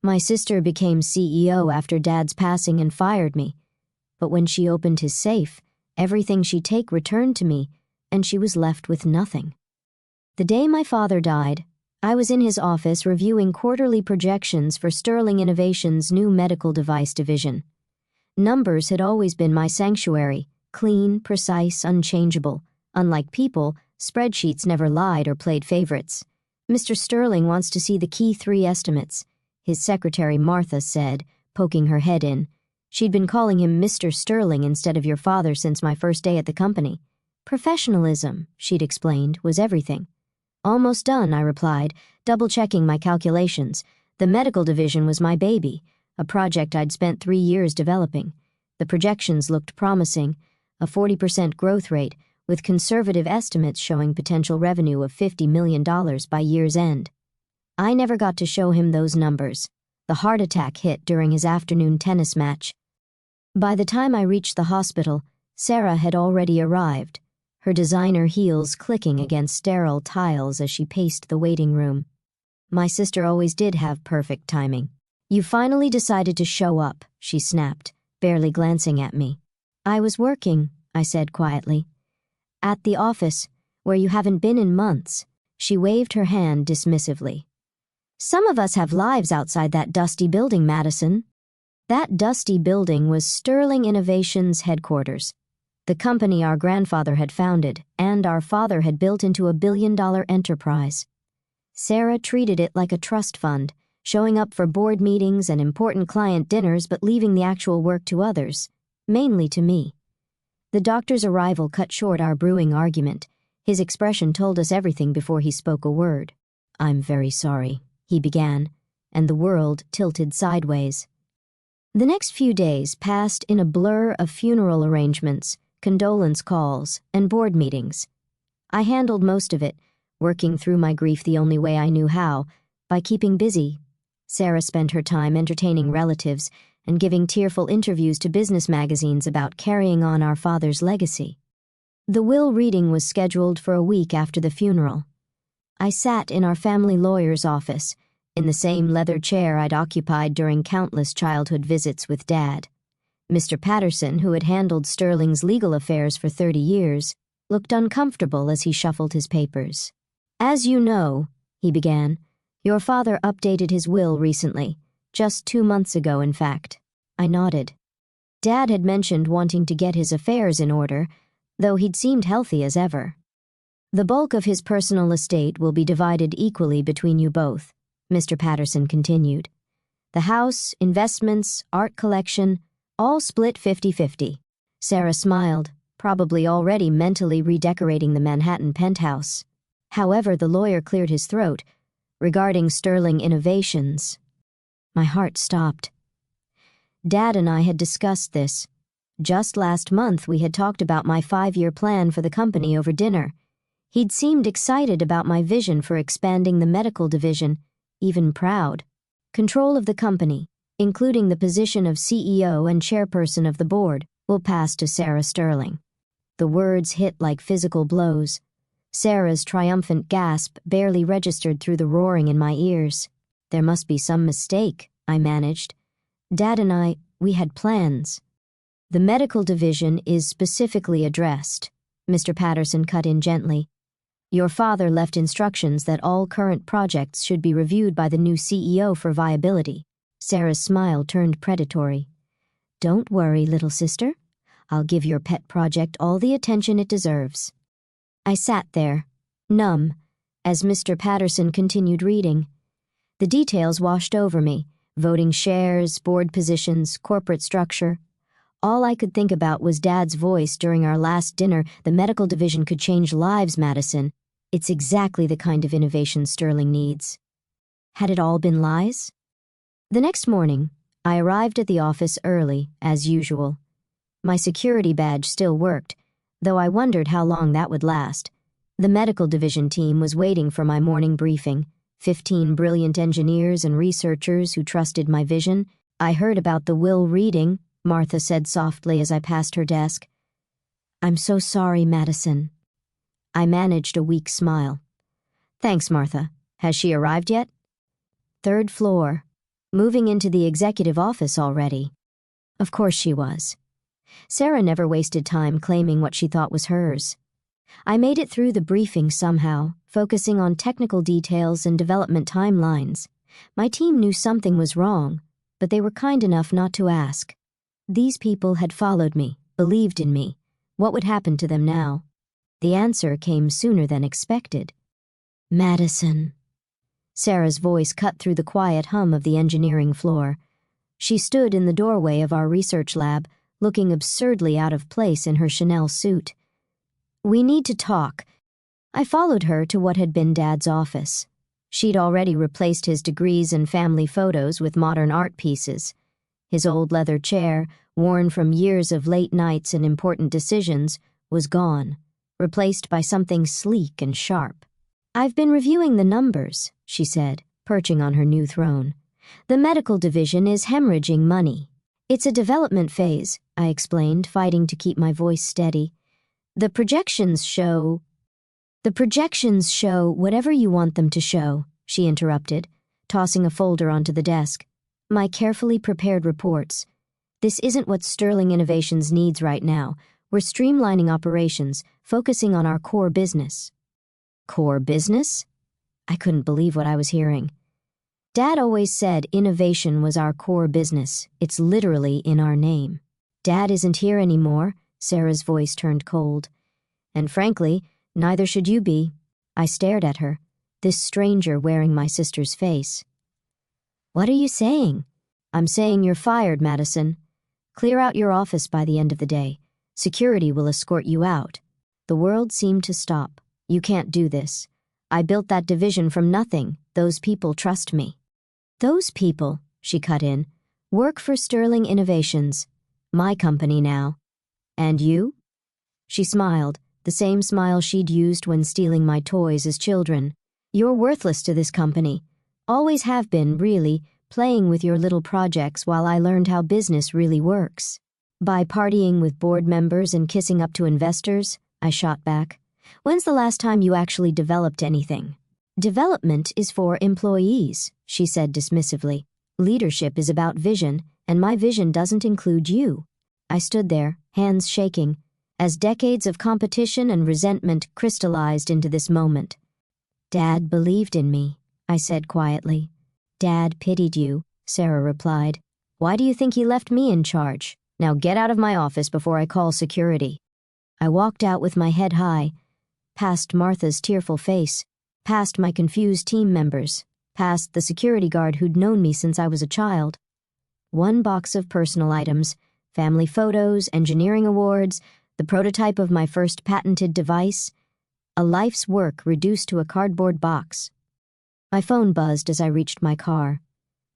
My sister became CEO after Dad's passing and fired me. But when she opened his safe, everything she'd take returned to me, and she was left with nothing. The day my father died, I was in his office reviewing quarterly projections for Sterling Innovations' new medical device division. Numbers had always been my sanctuary, clean, precise, unchangeable. Unlike people, spreadsheets never lied or played favorites. Mr. Sterling wants to see the key 3 estimates, his secretary Martha said, poking her head in. She'd been calling him Mr. Sterling instead of your father since my first day at the company. Professionalism, she'd explained, was everything. Almost done, I replied, double-checking my calculations. The medical division was my baby, a project I'd spent 3 years developing. The projections looked promising, a 40% growth rate, with conservative estimates showing potential revenue of $50 million by year's end. I never got to show him those numbers. The heart attack hit during his afternoon tennis match. By the time I reached the hospital, Sarah had already arrived, her designer heels clicking against sterile tiles as she paced the waiting room. My sister always did have perfect timing. You finally decided to show up, she snapped, barely glancing at me. I was working, I said quietly. At the office, where you haven't been in months, she waved her hand dismissively. Some of us have lives outside that dusty building, Madison. That dusty building was Sterling Innovations' headquarters, the company our grandfather had founded and our father had built into a billion-dollar enterprise. Sarah treated it like a trust fund, showing up for board meetings and important client dinners but leaving the actual work to others, mainly to me. The doctor's arrival cut short our brewing argument. His expression told us everything before he spoke a word. I'm very sorry, he began, and the world tilted sideways. The next few days passed in a blur of funeral arrangements, condolence calls, and board meetings. I handled most of it, working through my grief the only way I knew how, by keeping busy. Sarah spent her time entertaining relatives and giving tearful interviews to business magazines about carrying on our father's legacy. The will reading was scheduled for a week after the funeral. I sat in our family lawyer's office, in the same leather chair I'd occupied during countless childhood visits with Dad. Mr. Patterson, who had handled Sterling's legal affairs for 30 years, looked uncomfortable as he shuffled his papers. As you know, he began, your father updated his will recently, just 2 months ago, in fact. I nodded. Dad had mentioned wanting to get his affairs in order, though he'd seemed healthy as ever. The bulk of his personal estate will be divided equally between you both, Mr. Patterson continued. The house, investments, art collection, all split 50-50. Sarah smiled, probably already mentally redecorating the Manhattan penthouse. However, the lawyer cleared his throat. Regarding Sterling Innovations, my heart stopped. Dad and I had discussed this. Just last month we had talked about my 5-year plan for the company over dinner. He'd seemed excited about my vision for expanding the medical division, even proud. Control of the company, including the position of CEO and chairperson of the board, will pass to Sarah Sterling. The words hit like physical blows. Sarah's triumphant gasp barely registered through the roaring in my ears. There must be some mistake, I managed. Dad and we had plans. The medical division is specifically addressed, Mr. Patterson cut in gently. Your father left instructions that all current projects should be reviewed by the new CEO for viability. Sarah's smile turned predatory. Don't worry, little sister. I'll give your pet project all the attention it deserves. I sat there, numb, as Mr. Patterson continued reading. The details washed over me, voting shares, board positions, corporate structure. All I could think about was Dad's voice during our last dinner. The medical division could change lives, Madison. It's exactly the kind of innovation Sterling needs. Had it all been lies? The next morning, I arrived at the office early, as usual. My security badge still worked, though I wondered how long that would last. The medical division team was waiting for my morning briefing. 15 brilliant engineers and researchers who trusted my vision. I heard about the will reading, Martha said softly as I passed her desk. I'm so sorry, Madison. I managed a weak smile. Thanks, Martha. Has she arrived yet? 3rd floor. Moving into the executive office already. Of course she was. Sarah never wasted time claiming what she thought was hers. I made it through the briefing somehow, focusing on technical details and development timelines. My team knew something was wrong, but they were kind enough not to ask. These people had followed me, believed in me. What would happen to them now? The answer came sooner than expected. Madison. Sarah's voice cut through the quiet hum of the engineering floor. She stood in the doorway of our research lab, looking absurdly out of place in her Chanel suit. We need to talk. I followed her to what had been Dad's office. She'd already replaced his degrees and family photos with modern art pieces. His old leather chair, worn from years of late nights and important decisions, was gone, replaced by something sleek and sharp. I've been reviewing the numbers, she said, perching on her new throne. The medical division is hemorrhaging money. It's a development phase, I explained, fighting to keep my voice steady. The projections show whatever you want them to show, she interrupted, tossing a folder onto the desk. My carefully prepared reports. This isn't what Sterling Innovations needs right now. We're streamlining operations, focusing on our core business. Core business? I couldn't believe what I was hearing. Dad always said innovation was our core business. It's literally in our name. Dad isn't here anymore, Sarah's voice turned cold. And frankly, neither should you be. I stared at her, this stranger wearing my sister's face. What are you saying? I'm saying you're fired, Madison. Clear out your office by the end of the day. Security will escort you out. The world seemed to stop. You can't do this. I built that division from nothing. Those people trust me. Those people, she cut in, work for Sterling Innovations. My company now. And you? She smiled, the same smile she'd used when stealing my toys as children. You're worthless to this company. Always have been, really, playing with your little projects while I learned how business really works. By partying with board members and kissing up to investors, I shot back. When's the last time you actually developed anything? Development is for employees, she said dismissively. Leadership is about vision, and my vision doesn't include you. I stood there, hands shaking, as decades of competition and resentment crystallized into this moment. Dad believed in me, I said quietly. Dad pitied you, Sarah replied. Why do you think he left me in charge? Now get out of my office before I call security. I walked out with my head high, past Martha's tearful face, past my confused team members, past the security guard who'd known me since I was a child. One box of personal items, family photos, engineering awards, the prototype of my first patented device, a life's work reduced to a cardboard box. My phone buzzed as I reached my car.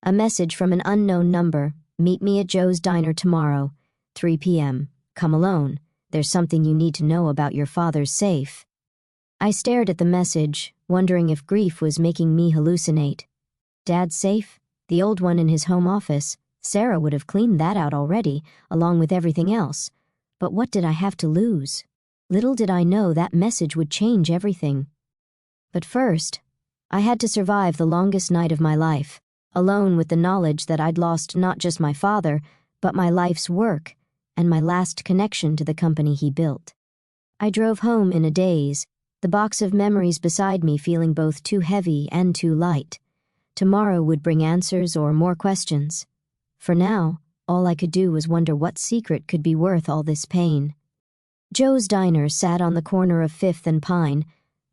A message from an unknown number. Meet me at Joe's Diner tomorrow, 3 p.m. Come alone. There's something you need to know about your father's safe. I stared at the message, wondering if grief was making me hallucinate. Dad's safe? The old one in his home office. Sarah would have cleaned that out already, along with everything else. But what did I have to lose? Little did I know that message would change everything. But first, I had to survive the longest night of my life, alone with the knowledge that I'd lost not just my father, but my life's work and my last connection to the company he built. I drove home in a daze, the box of memories beside me feeling both too heavy and too light. Tomorrow would bring answers or more questions. For now, all I could do was wonder what secret could be worth all this pain. Joe's Diner sat on the corner of 5th and Pine,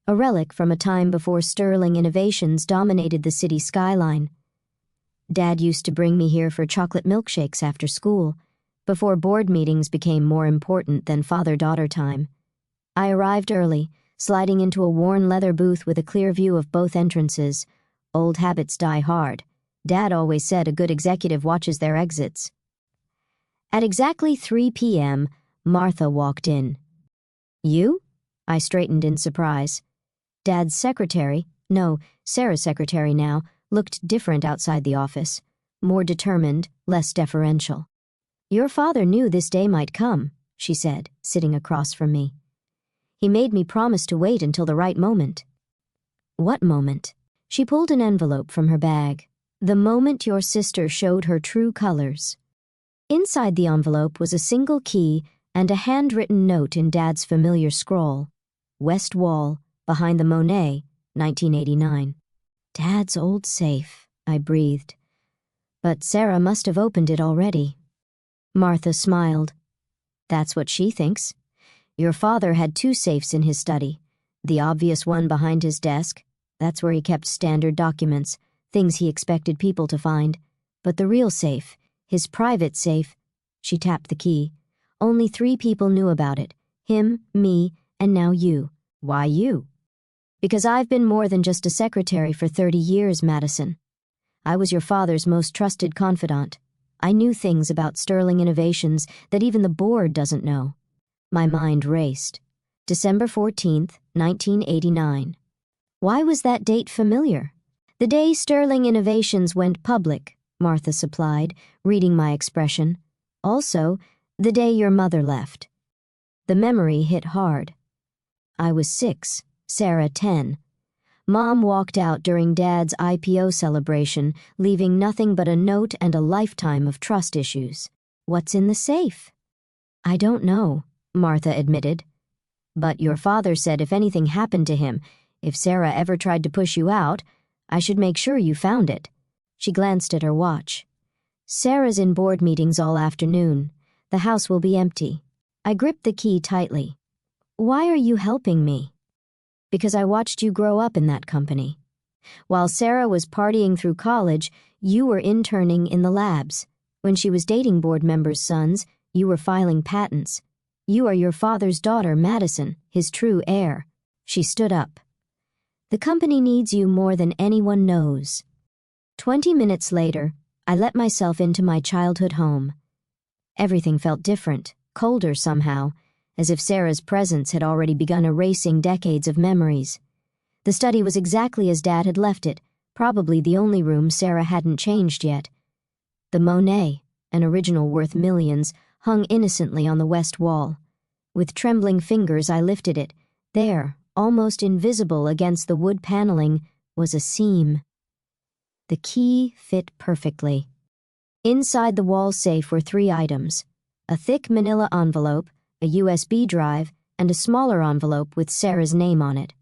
a relic from a time before Sterling Innovations dominated the city skyline. Dad used to bring me here for chocolate milkshakes after school, before board meetings became more important than father-daughter time. I arrived early, sliding into a worn leather booth with a clear view of both entrances. Old habits die hard. Dad always said a good executive watches their exits. At exactly 3 p.m., Martha walked in. You? I straightened in surprise. Dad's secretary, no, Sarah's secretary now, looked different outside the office, more determined, less deferential. Your father knew this day might come, she said, sitting across from me. He made me promise to wait until the right moment. What moment? She pulled an envelope from her bag. The moment your sister showed her true colors. Inside the envelope was a single key and a handwritten note in Dad's familiar scrawl. West Wall, behind the Monet, 1989. Dad's old safe, I breathed. But Sarah must have opened it already. Martha smiled. That's what she thinks. Your father had 2 safes in his study. The obvious one behind his desk. That's where he kept standard documents, things he expected people to find. But the real safe, his private safe, she tapped the key. Only 3 people knew about it. Him, me, and now you. Why you? Because I've been more than just a secretary for 30 years, Madison. I was your father's most trusted confidant. I knew things about Sterling Innovations that even the board doesn't know. My mind raced. December 14th, 1989. Why was that date familiar? The day Sterling Innovations went public, Martha supplied, reading my expression. Also, the day your mother left. The memory hit hard. I was 6, Sarah 10. Mom walked out during Dad's IPO celebration, leaving nothing but a note and a lifetime of trust issues. What's in the safe? I don't know, Martha admitted. But your father said if anything happened to him, if Sarah ever tried to push you out, I should make sure you found it. She glanced at her watch. Sarah's in board meetings all afternoon. The house will be empty. I gripped the key tightly. Why are you helping me? Because I watched you grow up in that company. While Sarah was partying through college, you were interning in the labs. When she was dating board members' sons, you were filing patents. You are your father's daughter, Madison, his true heir. She stood up. The company needs you more than anyone knows. 20 minutes later, I let myself into my childhood home. Everything felt different, colder somehow, as if Sarah's presence had already begun erasing decades of memories. The study was exactly as Dad had left it, probably the only room Sarah hadn't changed yet. The Monet, an original worth millions, hung innocently on the west wall. With trembling fingers I lifted it. There, almost invisible against the wood paneling, was a seam. The key fit perfectly. Inside the wall safe were 3 items: a thick manila envelope, a USB drive, and a smaller envelope with Sarah's name on it.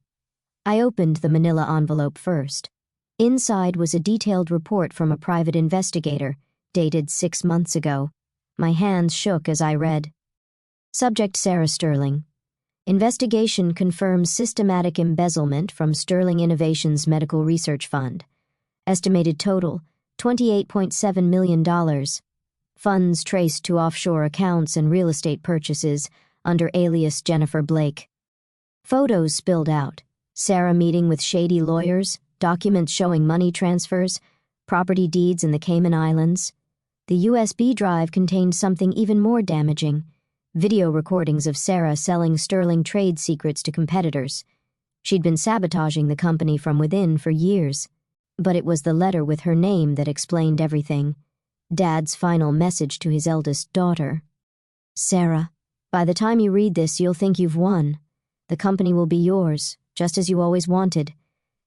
I opened the manila envelope first. Inside was a detailed report from a private investigator, dated 6 months ago. My hands shook as I read. Subject: Sarah Sterling. Investigation confirms systematic embezzlement from Sterling Innovations Medical Research Fund. Estimated total, $28.7 million. Funds traced to offshore accounts and real estate purchases under alias Jennifer Blake. Photos spilled out. Sarah meeting with shady lawyers, documents showing money transfers, property deeds in the Cayman Islands. The USB drive contained something even more damaging: video recordings of Sarah selling Sterling trade secrets to competitors. She'd been sabotaging the company from within for years. But it was the letter with her name that explained everything. Dad's final message to his eldest daughter. Sarah, by the time you read this, you'll think you've won. The company will be yours, just as you always wanted.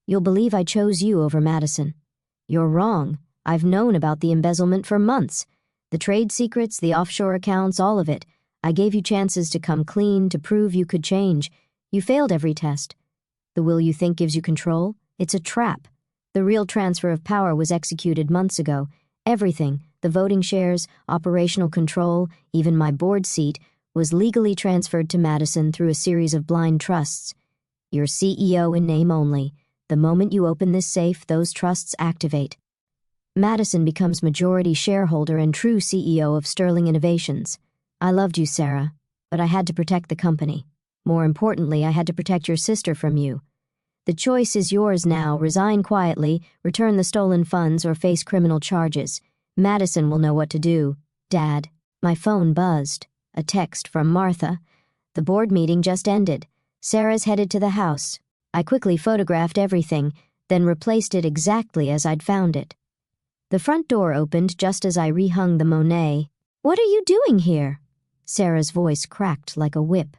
You'll believe I chose you over Madison. You're wrong. I've known about the embezzlement for months. The trade secrets, the offshore accounts, all of it. I gave you chances to come clean, to prove you could change. You failed every test. The will you think gives you control? It's a trap. The real transfer of power was executed months ago. Everything, the voting shares, operational control, even my board seat, was legally transferred to Madison through a series of blind trusts. You're CEO in name only. The moment you open this safe, those trusts activate. Madison becomes majority shareholder and true CEO of Sterling Innovations. I loved you, Sarah, but I had to protect the company. More importantly, I had to protect your sister from you. The choice is yours now. Resign quietly, return the stolen funds, or face criminal charges. Madison will know what to do. Dad. My phone buzzed. A text from Martha. The board meeting just ended. Sarah's headed to the house. I quickly photographed everything, then replaced it exactly as I'd found it. The front door opened just as I rehung the Monet. What are you doing here? Sarah's voice cracked like a whip.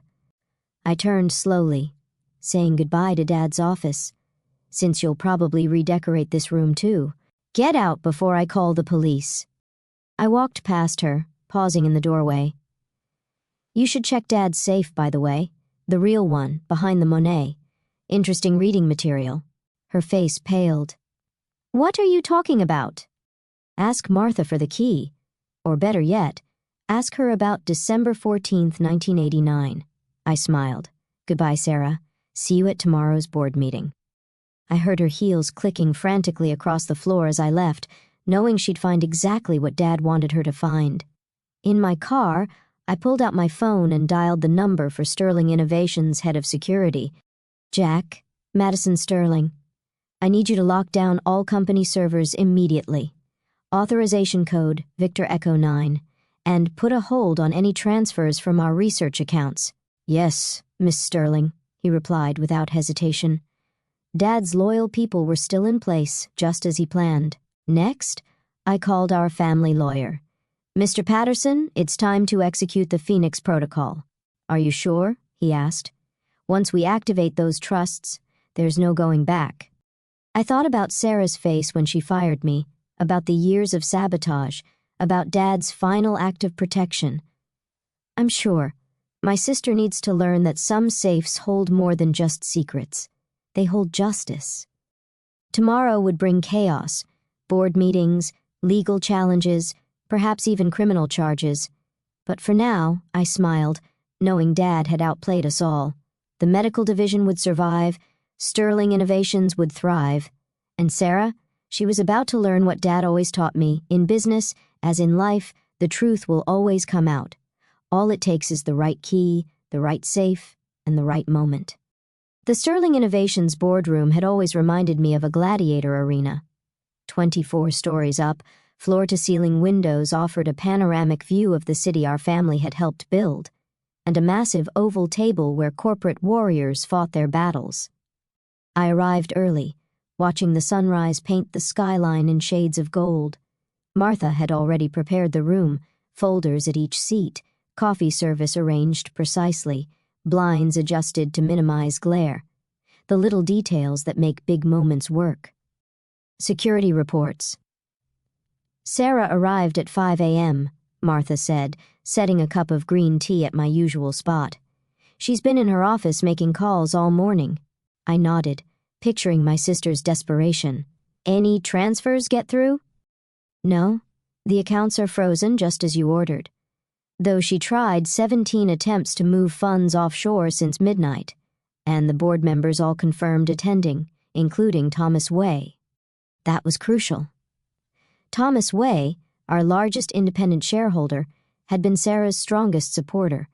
I turned slowly, saying goodbye to Dad's office. Since you'll probably redecorate this room too. Get out before I call the police. I walked past her, pausing in the doorway. You should check Dad's safe, by the way. The real one, behind the Monet. Interesting reading material. Her face paled. What are you talking about? Ask Martha for the key. Or better yet, ask her about December 14th, 1989. I smiled. Goodbye, Sarah. See you at tomorrow's board meeting. I heard her heels clicking frantically across the floor as I left, knowing she'd find exactly what Dad wanted her to find. In my car, I pulled out my phone and dialed the number for Sterling Innovations' head of security. Jack, Madison Sterling. I need you to lock down all company servers immediately. Authorization code, Victor Echo 9. And put a hold on any transfers from our research accounts. Yes, Miss Sterling, he replied without hesitation. Dad's loyal people were still in place, just as he planned. Next, I called our family lawyer. Mr. Patterson, it's time to execute the Phoenix Protocol. Are you sure? He asked. Once we activate those trusts, there's no going back. I thought about Sarah's face when she fired me, about the years of sabotage, about Dad's final act of protection. I'm sure. My sister needs to learn that some safes hold more than just secrets. They hold justice. Tomorrow would bring chaos, board meetings, legal challenges, perhaps even criminal charges. But for now, I smiled, knowing Dad had outplayed us all. The medical division would survive, Sterling Innovations would thrive, and Sarah, she was about to learn what Dad always taught me. In business, as in life, the truth will always come out. All it takes is the right key, the right safe, and the right moment. The Sterling Innovations boardroom had always reminded me of a gladiator arena. 24 stories up, floor-to-ceiling windows offered a panoramic view of the city our family had helped build, and a massive oval table where corporate warriors fought their battles. I arrived early, watching the sunrise paint the skyline in shades of gold. Martha had already prepared the room, folders at each seat, coffee service arranged precisely, blinds adjusted to minimize glare. The little details that make big moments work. Security reports. Sarah arrived at 5 a.m., Martha said, setting a cup of green tea at my usual spot. She's been in her office making calls all morning. I nodded, picturing my sister's desperation. Any transfers get through? No, the accounts are frozen just as you ordered. Though she tried 17 attempts to move funds offshore since midnight, and the board members all confirmed attending, including Thomas Way. That was crucial. Thomas Way, our largest independent shareholder, had been Sarah's strongest supporter.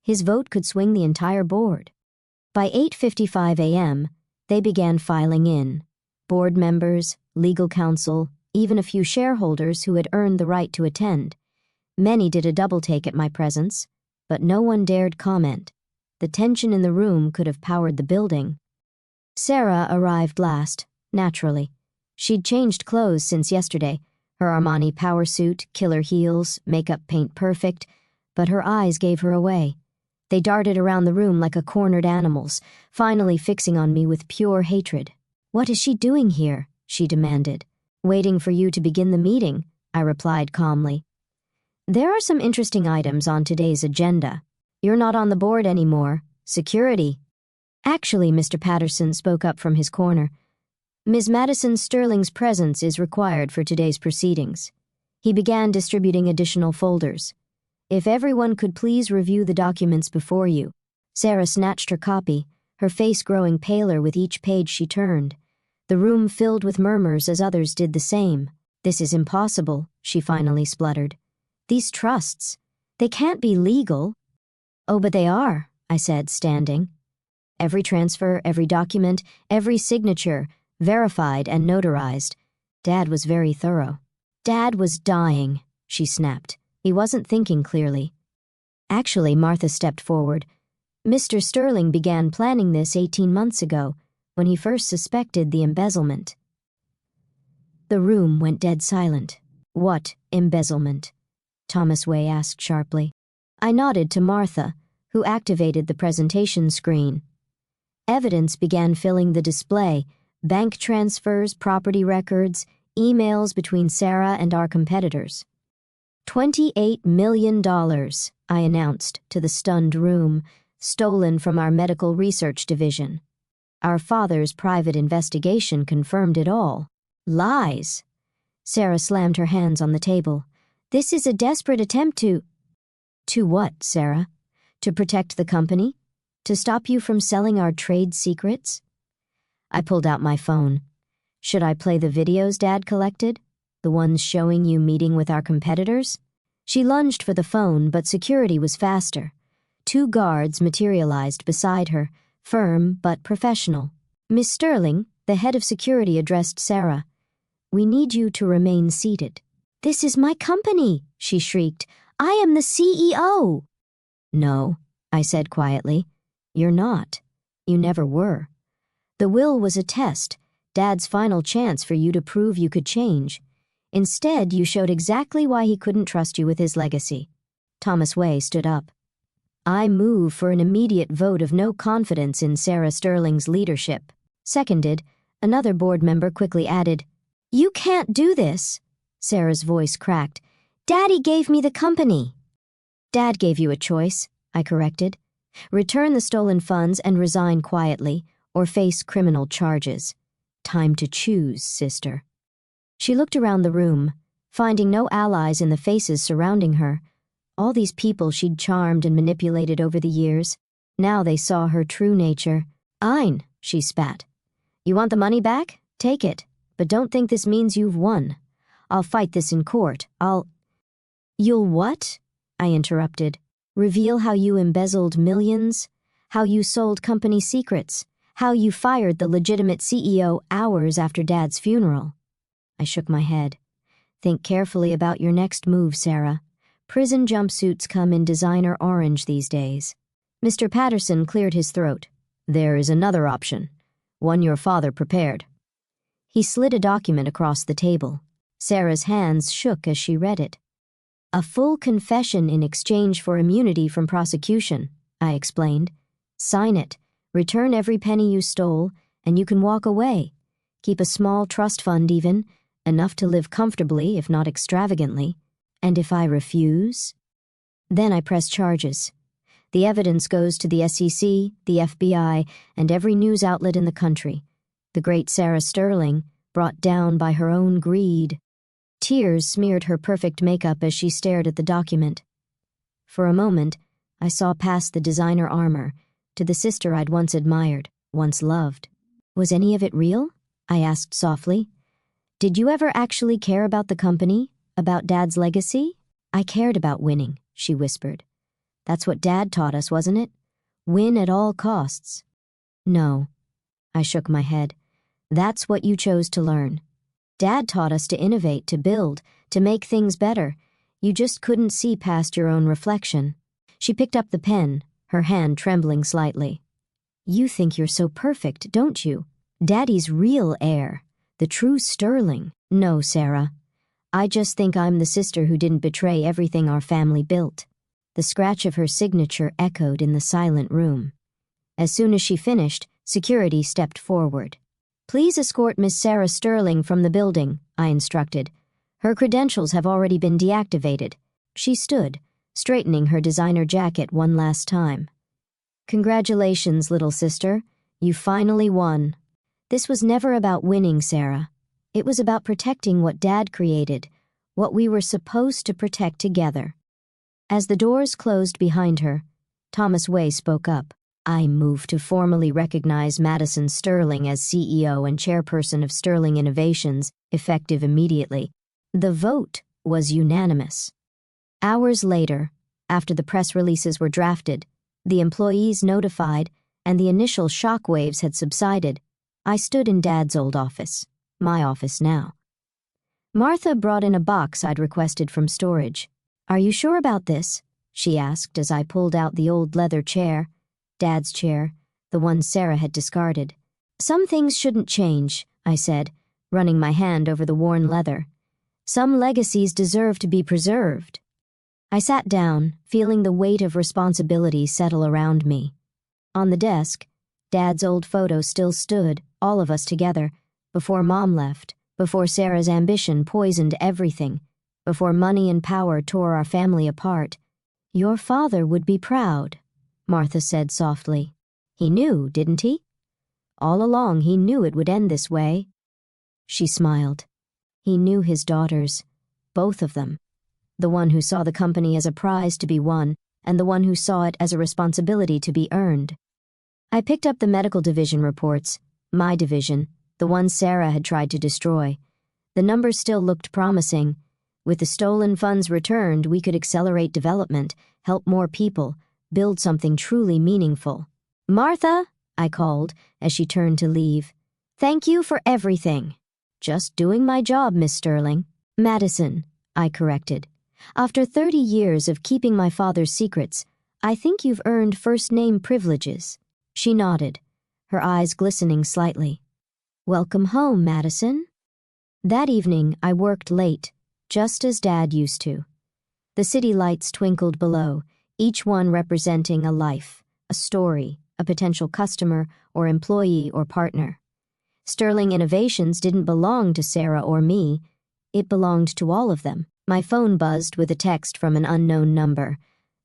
His vote could swing the entire board. By 8:55 a.m., they began filing in. Board members, legal counsel, even a few shareholders who had earned the right to attend. Many did a double-take at my presence, but no one dared comment. The tension in the room could have powered the building. Sarah arrived last, naturally. She'd changed clothes since yesterday, her Armani power suit, killer heels, makeup paint perfect, but her eyes gave her away. They darted around the room like a cornered animal's, finally fixing on me with pure hatred. What is she doing here? She demanded. Waiting for you to begin the meeting, I replied calmly. There are some interesting items on today's agenda. You're not on the board anymore. Security. Actually, Mr. Patterson spoke up from his corner. Ms. Madison Sterling's presence is required for today's proceedings. He began distributing additional folders. If everyone could please review the documents before you. Sarah snatched her copy, her face growing paler with each page she turned. The room filled with murmurs as others did the same. This is impossible, she finally spluttered. These trusts, they can't be legal. Oh, but they are, I said, standing. Every transfer, every document, every signature, verified and notarized. Dad was very thorough. Dad was dying, she snapped. He wasn't thinking clearly. Actually, Martha stepped forward. Mr. Sterling began planning this 18 months ago, when he first suspected the embezzlement. The room went dead silent. What embezzlement? Thomas Way asked sharply. I nodded to Martha, who activated the presentation screen. Evidence began filling the display: bank transfers, property records, emails between Sarah and our competitors. $28 million, I announced to the stunned room, stolen from our medical research division. Our father's private investigation confirmed it all. Lies. Sarah slammed her hands on the table. This is a desperate attempt to... To what, Sarah? To protect the company? To stop you from selling our trade secrets? I pulled out my phone. Should I play the videos Dad collected? The ones showing you meeting with our competitors? She lunged for the phone, but security was faster. 2 guards materialized beside her, firm but professional. Miss Sterling, the head of security, addressed Sarah. We need you to remain seated. This is my company, she shrieked. I am the CEO. No, I said quietly. You're not. You never were. The will was a test, Dad's final chance for you to prove you could change. Instead, you showed exactly why he couldn't trust you with his legacy. Thomas Way stood up. I move for an immediate vote of no confidence in Sarah Sterling's leadership. Seconded, another board member quickly added, You can't do this. Sarah's voice cracked. Daddy gave me the company. Dad gave you a choice, I corrected. Return the stolen funds and resign quietly, or face criminal charges. Time to choose, sister. She looked around the room, finding no allies in the faces surrounding her. All these people she'd charmed and manipulated over the years. Now they saw her true nature. Ein, she spat. You want the money back? Take it. But don't think this means you've won. I'll fight this in court. You'll what? I interrupted. Reveal how you embezzled millions, how you sold company secrets, how you fired the legitimate CEO hours after Dad's funeral. I shook my head. Think carefully about your next move, Sarah. Prison jumpsuits come in designer orange these days. Mr. Patterson cleared his throat. There is another option, one your father prepared. He slid a document across the table. Sarah's hands shook as she read it. A full confession in exchange for immunity from prosecution, I explained. Sign it, return every penny you stole, and you can walk away. Keep a small trust fund even, enough to live comfortably if not extravagantly. And if I refuse? Then I press charges. The evidence goes to the SEC, the FBI, and every news outlet in the country. The great Sarah Sterling, brought down by her own greed. Tears smeared her perfect makeup as she stared at the document. For a moment, I saw past the designer armor to the sister I'd once admired, once loved. Was any of it real? I asked softly. Did you ever actually care about the company? About Dad's legacy? I cared about winning, she whispered. That's what Dad taught us, wasn't it? Win at all costs. No. I shook my head. That's what you chose to learn. Dad taught us to innovate, to build, to make things better. You just couldn't see past your own reflection. She picked up the pen, her hand trembling slightly. You think you're so perfect, don't you? Daddy's real heir. The true Sterling. No, Sarah. I just think I'm the sister who didn't betray everything our family built. The scratch of her signature echoed in the silent room. As soon as she finished, security stepped forward. Please escort Miss Sarah Sterling from the building, I instructed. Her credentials have already been deactivated. She stood, straightening her designer jacket one last time. Congratulations, little sister. You finally won. This was never about winning, Sarah. It was about protecting what Dad created, what we were supposed to protect together. As the doors closed behind her, Thomas Way spoke up. I move to formally recognize Madison Sterling as CEO and chairperson of Sterling Innovations, effective immediately. The vote was unanimous. Hours later, after the press releases were drafted, the employees notified, and the initial shockwaves had subsided, I stood in Dad's old office, my office now. Martha brought in a box I'd requested from storage. Are you sure about this? She asked as I pulled out the old leather chair, Dad's chair, the one Sarah had discarded. Some things shouldn't change, I said, running my hand over the worn leather. Some legacies deserve to be preserved. I sat down, feeling the weight of responsibility settle around me. On the desk, Dad's old photo still stood, all of us together, before Mom left, before Sarah's ambition poisoned everything, before money and power tore our family apart. Your father would be proud, Martha said softly. He knew, didn't he? All along he knew it would end this way. She smiled. He knew his daughters, both of them. The one who saw the company as a prize to be won, and the one who saw it as a responsibility to be earned. I picked up the medical division reports, my division, the one Sarah had tried to destroy. The numbers still looked promising. With the stolen funds returned, we could accelerate development, help more people, build something truly meaningful. Martha, I called as she turned to leave. Thank you for everything. Just doing my job, Miss Sterling. Madison, I corrected. After 30 years of keeping my father's secrets, I think you've earned first-name privileges. She nodded, her eyes glistening slightly. Welcome home, Madison. That evening, I worked late, just as Dad used to. The city lights twinkled below, each one representing a life, a story, a potential customer or employee or partner. Sterling Innovations didn't belong to Sarah or me. It belonged to all of them. My phone buzzed with a text from an unknown number.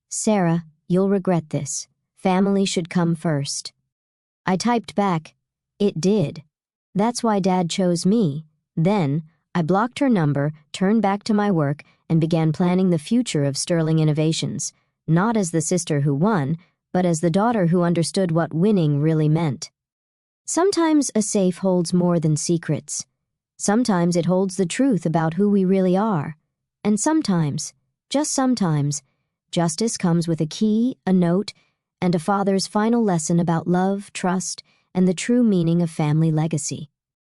Sarah, you'll regret this. Family should come first. I typed back, it did. That's why Dad chose me. Then, I blocked her number, turned back to my work, and began planning the future of Sterling Innovations, not as the sister who won, but as the daughter who understood what winning really meant. Sometimes a safe holds more than secrets. Sometimes it holds the truth about who we really are. And sometimes, just sometimes, justice comes with a key, a note, and a father's final lesson about love, trust, and the true meaning of family legacy.